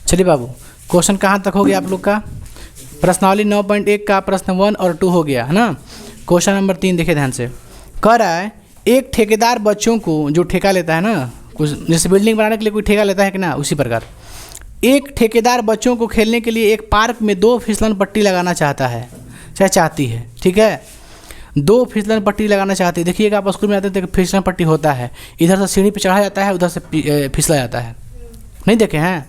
चलिए बाबू, क्वेश्चन कहाँ तक हो गया आप लोग का? प्रश्नावली 9.1 का प्रश्न 1 और 2 हो गया है ना। क्वेश्चन नंबर 3 देखिए ध्यान से। कह रहा है एक ठेकेदार बच्चों को जो ठेका लेता है ना, कुछ जैसे बिल्डिंग बनाने के लिए कोई ठेका लेता है कि ना, उसी प्रकार एक ठेकेदार बच्चों को खेलने के लिए एक पार्क में 2 फिसलन पट्टी लगाना चाहता है, चाहे चाहती है, ठीक है। 2 फिसलन पट्टी लगाना चाहती है। देखिएगा आप स्कूल में आते थे, फिसलन पट्टी होता है, इधर से सीढ़ी पे चढ़ा जाता है, उधर से फिसला जाता है। नहीं देखे हैं?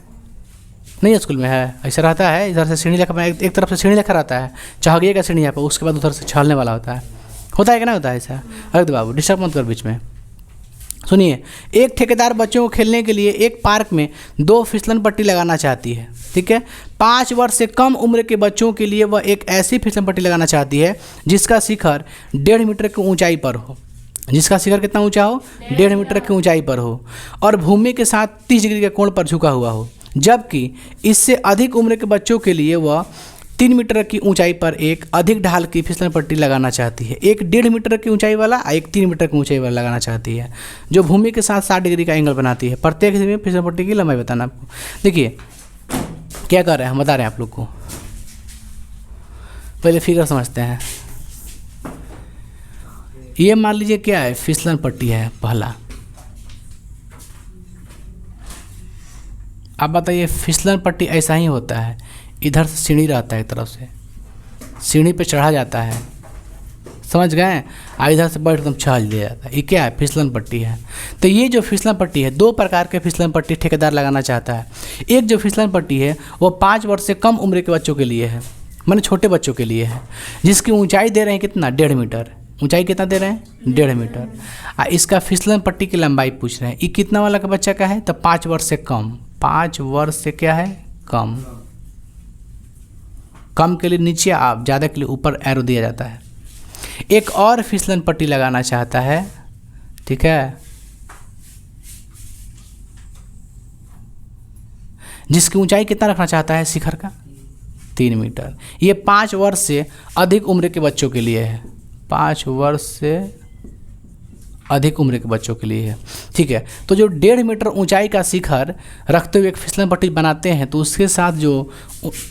नहीं स्कूल में है, ऐसा रहता है। इधर से सीढ़ी लेकर, एक तरफ से सीढ़ी लेकर आता है, चढ़िएगा सीढ़ी यहाँ पर, उसके बाद उधर से छालने वाला होता है कि ना होता है ऐसा? अरे तो बाबू डिस्टर्ब मत कर बीच में। सुनिए, एक ठेकेदार बच्चों को खेलने के लिए एक पार्क में 2 फिसलन पट्टी लगाना चाहती है, ठीक है। 5 वर्ष से कम उम्र के बच्चों के लिए वह एक ऐसी फिसलन पट्टी लगाना चाहती है जिसका शिखर 1.5 मीटर की ऊंचाई पर हो। जिसका शिखर कितना ऊंचा हो? 1.5 मीटर की ऊंचाई पर हो और भूमि के साथ 30 डिग्री के कोण पर झुका हुआ हो। जबकि इससे अधिक उम्र के बच्चों के लिए वह 3 मीटर की ऊंचाई पर एक अधिक ढाल की फिसलन पट्टी लगाना चाहती है। एक 1.5 मीटर की ऊंचाई वाला, एक 3 मीटर की ऊंचाई वाला लगाना चाहती है, जो भूमि के साथ 60 डिग्री का एंगल बनाती है। प्रत्येक में फिसलन पट्टी की लंबाई बताना आपको। देखिए क्या कर रहे हैं, हम बता रहे हैं आप लोग को। पहले फिगर समझते हैं। ये मान लीजिए क्या है, फिसलन पट्टी है पहला। अब बताइए, फिसलन पट्टी ऐसा ही होता है, इधर से सीढ़ी रहता है, एक तरफ से सीढ़ी पे चढ़ा जाता है, समझ गए? इधर से बैठ एकदम छाल दिया जाता है। ये क्या है? फिसलन पट्टी है। तो ये जो फिसलन पट्टी है, 2 प्रकार के फिसलन पट्टी ठेकेदार लगाना चाहता है। एक जो फिसलन पट्टी है वो 5 वर्ष से कम उम्र के बच्चों के लिए है, माने छोटे बच्चों के लिए है, जिसकी ऊंचाई दे रहे हैं कितना? 1.5 मीटर। ऊंचाई कितना दे रहे हैं? 1.5 मीटर। इसका फिसलन पट्टी की लंबाई पूछ रहे हैं। ये कितना वाला का बच्चा का है? तो 5 वर्ष से कम। 5 वर्ष से क्या है? कम। कम के लिए नीचे, आप ज़्यादा के लिए ऊपर एरो दिया जाता है। एक और फिसलन पट्टी लगाना चाहता है, ठीक है, जिसकी ऊंचाई कितना रखना चाहता है? शिखर का 3 मीटर। ये 5 वर्ष से अधिक उम्र के बच्चों के लिए है। 5 वर्ष से अधिक उम्र के बच्चों के लिए है, ठीक है। तो जो 1.5 मीटर ऊंचाई का शिखर रखते हुए एक फिसलन पट्टी बनाते हैं, तो उसके साथ जो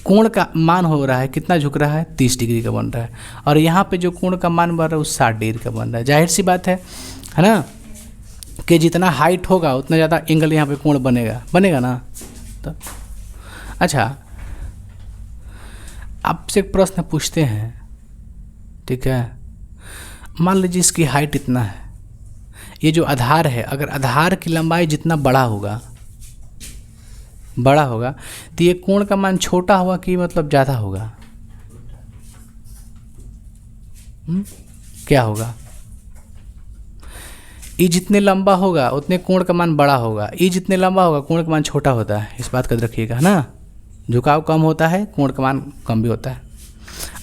कोण का मान हो रहा है, कितना झुक रहा है? 30 डिग्री का बन रहा है। और यहाँ पे जो कोण का मान बन रहा है वो 60 डिग्री का बन रहा है। जाहिर सी बात है ना, कि जितना हाइट होगा उतना ज़्यादा एंगल यहाँ पे कोण बनेगा ना। तो अच्छा, आपसे एक प्रश्न पूछते हैं, ठीक है। मान लीजिए इसकी हाइट इतना है, ये जो आधार है, अगर आधार की लंबाई जितना बड़ा होगा तो ये कोण का मान छोटा होगा कि मतलब ज़्यादा होगा? क्या होगा? ये जितने लंबा होगा उतने कोण का मान बड़ा होगा, ये जितने लंबा होगा कोण का मान छोटा होता है। इस बात का ध्यान रखिएगा ना। झुकाव कम होता है, कोण का मान कम भी होता है।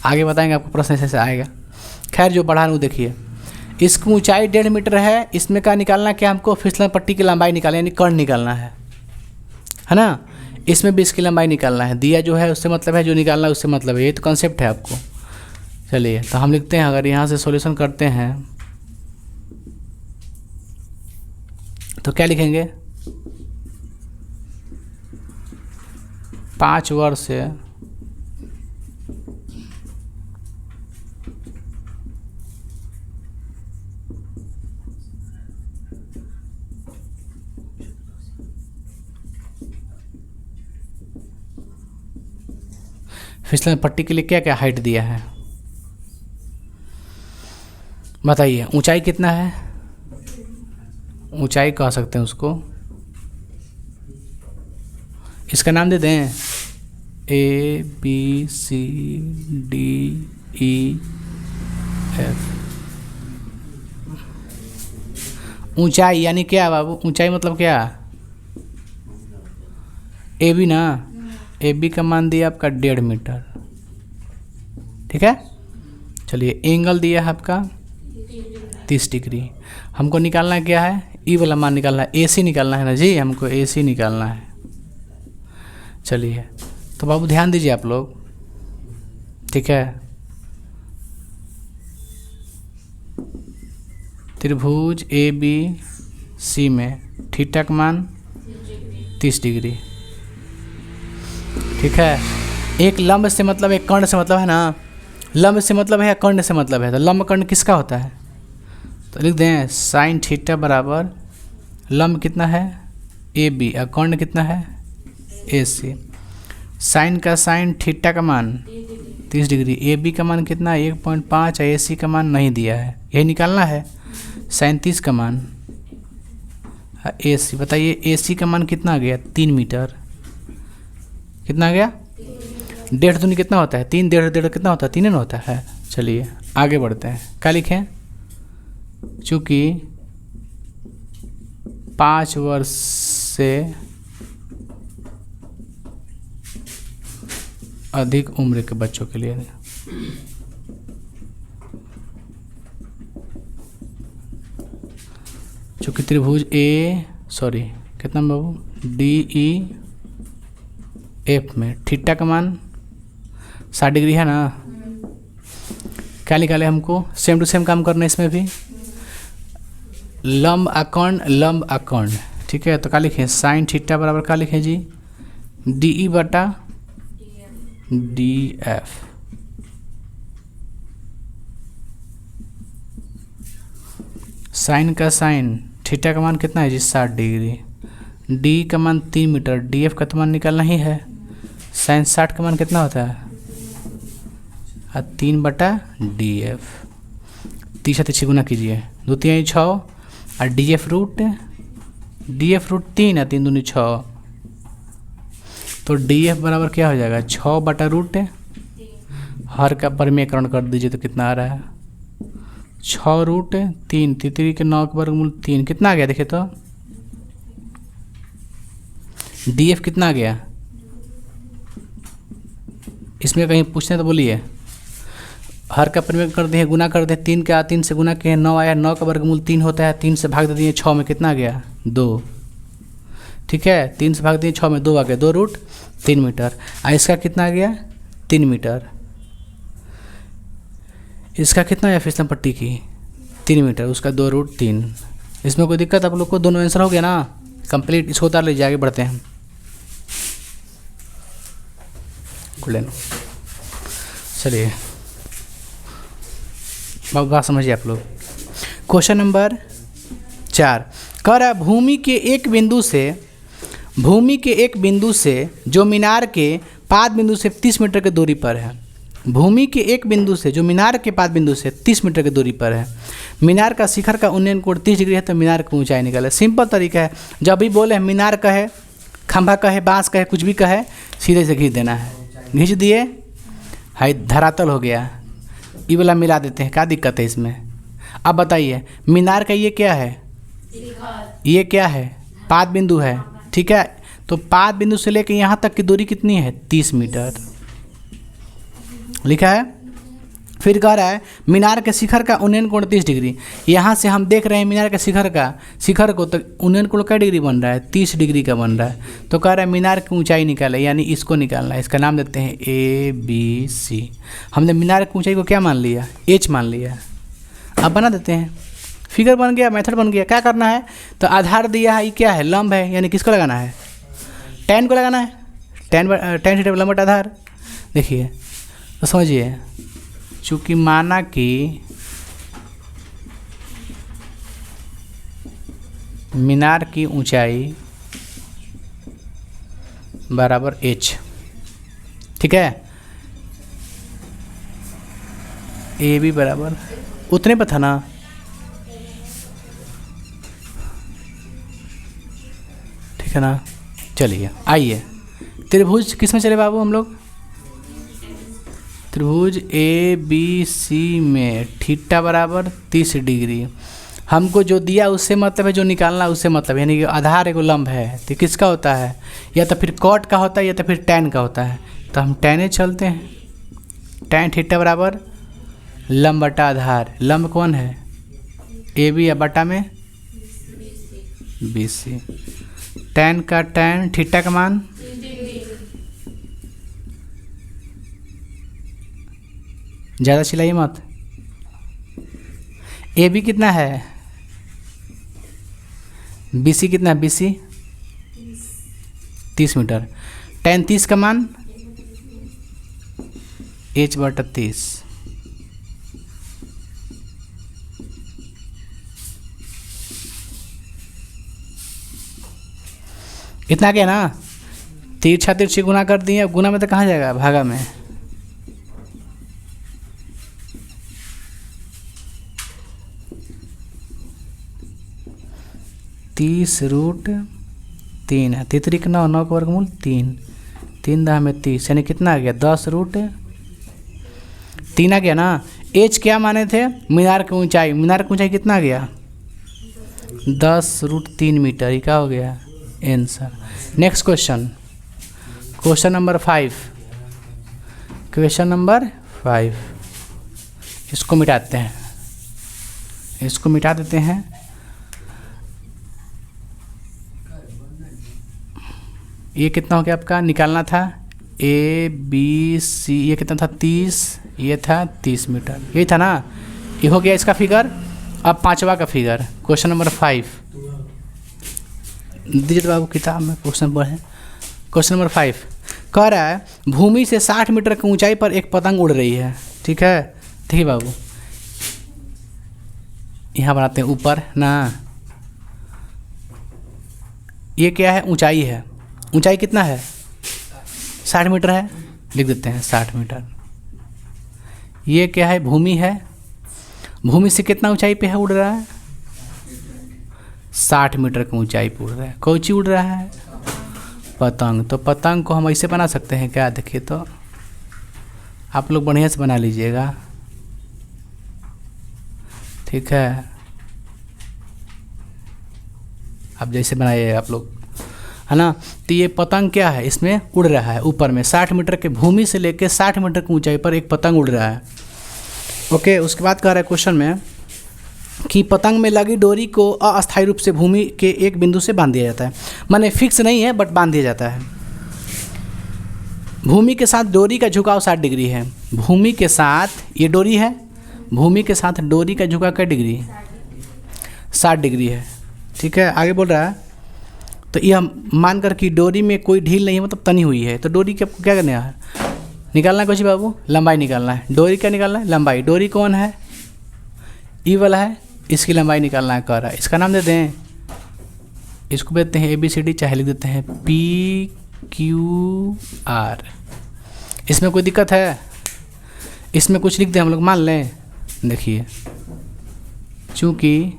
आगे बताएंगे आपको, प्रश्न ऐसे आएगा। खैर जो बढ़ा लूँ, देखिए इसकी ऊंचाई 1.5 मीटर है। इसमें क्या निकालना, क्या हमको? फिसलन पट्टी की लंबाई निकालना, यानी कर्ण निकालना है ना। इसमें भी इसकी लंबाई निकालना है। दिया जो है उससे मतलब है, जो निकालना है उससे मतलब है। ये तो कॉन्सेप्ट है आपको। चलिए तो हम लिखते हैं, अगर यहाँ से सॉल्यूशन करते हैं तो क्या लिखेंगे? 5 वर्ष से फिसलन पट्टी के लिए क्या क्या हाइट दिया है बताइए। ऊंचाई कितना है? ऊंचाई कह सकते हैं उसको, इसका नाम दे दें ABCDEF। ऊंचाई यानी क्या बाबू? ऊंचाई मतलब क्या? AB ना, AB का मान दिया आपका 1.5 मीटर, ठीक है। चलिए एंगल दिया है आपका 30 डिग्री। हमको निकालना क्या है? ई वाला मान निकालना है, AC निकालना है ना जी, हमको AC निकालना है। चलिए तो बाबू ध्यान दीजिए आप लोग, ठीक है। त्रिभुज ABC में थीटा का मान 30 डिग्री। ठीक है। एक लंब से मतलब एक कर्ण से मतलब है ना, लंब से मतलब है या कर्ण से मतलब है, तो लंब कर्ण किसका होता है, तो लिख दें साइन थीटा बराबर लंब कितना है ए बी और कर्ण कितना है ए सी। साइन का साइन थीटा का मान 30 डिग्री, ए बी का मान कितना 1.5 और ए सी का मान नहीं दिया है, यही निकालना है। साइन 30 का मान ए सी, बताइए ए सी का मान कितना आ गया 3 मीटर, कितना आ गया 1.5 दूनी कितना होता है 3, 1.5 कितना होता है 3 ना होता है। चलिए आगे बढ़ते हैं, क्या लिखें, चूँकि 5 वर्ष से अधिक उम्र के बच्चों के लिए, चूँकि त्रिभुज कितना बाबू डी ई एफ में थीटा का मान 60 डिग्री है ना। क्या निकाले हमको, सेम टू सेम काम करना है इसमें भी, लंब अकर्ण, ठीक है। तो क्या लिखें साइन थीटा बराबर क्या लिखें जी डी ई बटा डी एफ। साइन का साइन थीटा का मान कितना है जी 60 डिग्री, डी का मान 3 मीटर, डी एफ का तो मान निकालना ही है। साइन 60 का मान कितना होता है 3 बटा डी एफ, 30 से गुना कीजिए, 2 3 6 और डी एफ रूट 3 और 3 दूनी 6, तो डी एफ बराबर क्या हो जाएगा 6 बटा रूट, हर का परिमेयकरण कर दीजिए तो कितना आ रहा है 6 रूट 3, 3 के 9 के वर्गमूल 3, कितना आ गया देखिए तो डी एफ कितना आ गया, इसमें कहीं पूछने तो बोलिए। हर का परिमेय कर दिए, गुना कर दिए, 3 का 3 से गुना किए 9 आया, 9 का वर्गमूल 3 होता है, 3 से भाग दे दिए 6 में कितना आ गया 2, ठीक है। 3 से भाग दिए 6 में 2 आ गया, 2 रूट 3 मीटर। और इसका कितना आ गया 3 मीटर, इसका कितना आया फिसलन पट्टी की 3 मीटर, उसका 2 रूट 3। इसमें कोई दिक्कत आप लोग को, दोनों आंसर हो गया ना कंप्लीट। इसको उतार लीजिए, आगे बढ़ते हैं। चलिए बात समझिए आप लोग। क्वेश्चन नंबर 4 कह रहा है भूमि के एक बिंदु से जो मीनार के पाद बिंदु से 30 मीटर की दूरी पर है, भूमि के एक बिंदु से जो मीनार के पाद बिंदु से 30 मीटर की दूरी पर है, मीनार का शिखर का उन्नयन कोण 30 डिग्री है, तो मीनार की ऊंचाई निकाले। सिंपल तरीका है, जब भी बोले मीनार कहे, खंभा कहे, बांस कहे, कुछ भी कहे, सीधे से खींच देना है। खींच दिए, हाई धरातल हो गया, ये वाला मिला देते हैं, क्या दिक्कत है इसमें। अब बताइए मीनार का ये क्या है, ये क्या है पाद बिंदु है, ठीक है। तो पाद बिंदु से लेकर यहाँ तक की दूरी कितनी है 30 मीटर लिखा है। फिर कह रहा है मीनार के शिखर का उन्नयन कोण 30 डिग्री। यहाँ से हम देख रहे हैं मीनार के शिखर को तो उन्नयन कोण क्या डिग्री बन रहा है 30 डिग्री का बन रहा है। तो कह रहा है मीनार की ऊंचाई निकाले, यानी इसको निकालना है। इसका नाम देते हैं ABC। हमने मीनार की ऊंचाई को क्या मान लिया H मान लिया। अब बना देते हैं, फिगर बन गया, मेथड बन गया। क्या करना है, तो आधार दिया है, ये क्या है लंब है, यानी किसको लगाना है tan को लगाना है, tan थीटा लंब आधार। देखिए तो समझिए, चूँकि माना कि मीनार की ऊंचाई बराबर H, ठीक है, AB बराबर उतने पर था ना, ठीक है ना। चलिए आइए त्रिभुज किस में चले बाबू हम लोग, त्रिभुज ABC में थीटा बराबर 30 डिग्री। हमको जो दिया उससे मतलब है, जो निकालना उससे मतलब, यानी कि आधार एगो लंब है, तो किसका होता है, या तो फिर कॉट का होता है या तो फिर tan का होता है। तो हम tan चलते हैं, tan थीटा बराबर लंब बटा आधार। लंब कौन है AB या बटा में BC। tan का tan थीटा का मान ज़्यादा चिल्लाइए मत। AB कितना है, BC कितना है, BC 30 मीटर। tan 30 का मान h/30। इतना क्या ना, तिरछा तिरछी गुना कर दिए, अब गुना में तो कहाँ जाएगा, भागा में। तीस रूट 3 है, 3 का 9, 9 का वर्गमूल 3, 3 10 में 30, यानी कितना आ गया 10 रूट 3 आ गया ना। एच क्या माने थे, मीनार की ऊंचाई, मीनार की ऊंचाई कितना आ गया 10 रूट 3 मीटर, ये क्या हो गया answer. Next question, question number 5, question number 5, इसको मिटाते हैं, इसको मिटा देते हैं। ये कितना हो गया आपका, निकालना था ABC, ये कितना था 30, ये था 30 मीटर, यही था ना, ये हो गया इसका फिगर। अब पांचवा का फिगर, क्वेश्चन नंबर 5 दीजिए तो बाबू किताब में, क्वेश्चन पढ़ें। क्वेश्चन नंबर 5 कह रहा है भूमि से 60 मीटर की ऊंचाई पर एक पतंग उड़ रही है, ठीक है। देखिए बाबू, यहाँ बनाते हैं ऊपर ना, ये क्या है, ऊंचाई है, ऊंचाई कितना है 60 मीटर है, लिख देते हैं 60 मीटर। ये क्या है, भूमि है, भूमि से कितना ऊंचाई पे है, उड़ रहा है 60 मीटर की ऊंचाई पे उड़ रहा है। कौन सी उड़ रहा है, पतंग। तो पतंग को हम ऐसे बना सकते हैं क्या, देखिए तो आप लोग बढ़िया से बना लीजिएगा, ठीक है। आप जैसे बनाइए आप लोग, है ना। तो ये पतंग क्या है, इसमें उड़ रहा है ऊपर में, 60 मीटर के, भूमि से लेके 60 मीटर की ऊंचाई पर एक पतंग उड़ रहा है। ओके, उसके बाद कह रहा है क्वेश्चन में कि पतंग में लगी डोरी को अस्थायी रूप से भूमि के एक बिंदु से बांध दिया जाता है, माने फिक्स नहीं है बट बांध दिया जाता है। भूमि के साथ डोरी का झुकाव 60 डिग्री है, भूमि के साथ, ये डोरी है, भूमि के साथ डोरी का झुकाव क्या डिग्री, 60 डिग्री है, ठीक है। आगे बोल रहा है, तो ये हम मानकर कि डोरी में कोई ढील नहीं है, मतलब तनी हुई है, तो डोरी के आपको क्या करना है, निकालना है कुछ बाबू, लंबाई निकालना है। डोरी क्या निकालना है, लंबाई। डोरी कौन है, ई वाला है, इसकी लंबाई निकालना है कह रहा है। इसका नाम देते हैं, इसको देते हैं ABCD, चाहे लिख देते हैं PQR। इसमें कोई दिक्कत है, इसमें कुछ लिख दें हम लोग, मान लें। देखिए, चूँकि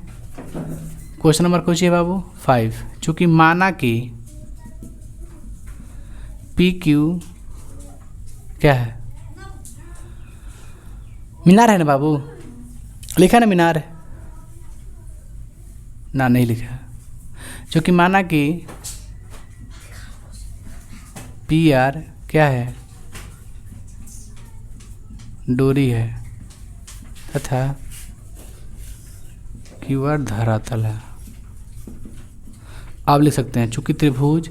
क्वेश्चन नंबर कुछ है बाबू 5, चूँकि माना कि PQ क्या है, मीनार है ना बाबू, लिखा ना मीनार, ना नहीं लिखा, क्योंकि माना कि PR क्या है, डोरी है, तथा QR धरातल है। आप लिख सकते हैं चूंकि त्रिभुज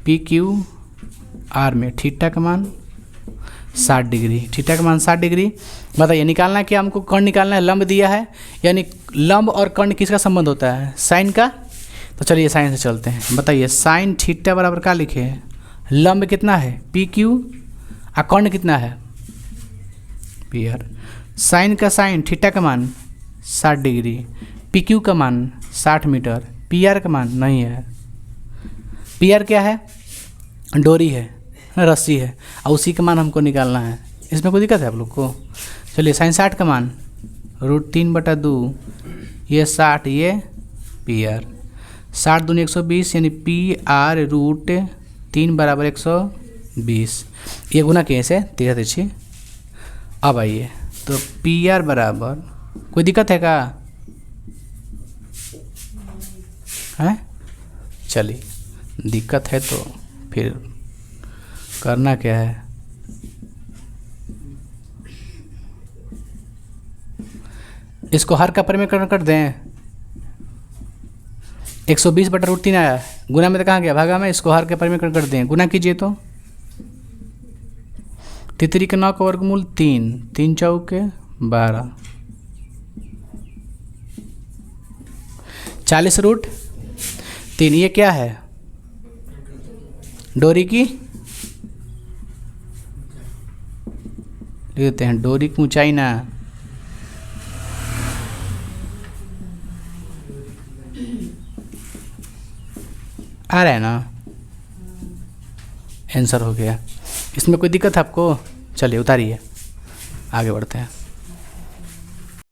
PQR में थीटा का मान 60 डिग्री, थीटा का मान 60 डिग्री। बताइए निकालना है कि हमको कर्ण निकालना है, लंब दिया है, यानी लंब और कर्ण किसका संबंध होता है, साइन का। तो चलिए साइन से चलते हैं। बताइए साइन थीटा बराबर क्या लिखे हैं, लंब कितना है PQ और कर्ण कितना है PR। साइन का साइन, थीटा का मान 60 डिग्री, PQ का मान 60 मीटर, PR का मान नहीं है। PR क्या है, डोरी है, रस्सी है, और उसी का मान हमको निकालना है। इसमें कोई दिक्कत है आप लोग को। चलिए साइन 60 का मान √3/2, ये 60, ये PR, 60 दूनी 120, यानी PR √3 बराबर 120। ये गुना किए से तिरछा तिरछी। अब आइए, तो PR बराबर, कोई दिक्कत है क्या, है? चलिए दिक्कत है तो फिर करना क्या है, इसको हर का परिमेय कर दें। 120/√3 आया, गुना में तो कहाँ गया, भागा में, इसको हर के परिमेय कर दें, गुना कीजिए तो 3 के 9 का वर्गमूल 3, 3 चौके 12, 40√3। ये क्या है, डोरी की लिख देते हैं डोरी की ऊंचाई ना, आ रहा है ना, आंसर हो गया। इसमें कोई दिक्कत है आपको? चलिए उतारिए, आगे बढ़ते हैं।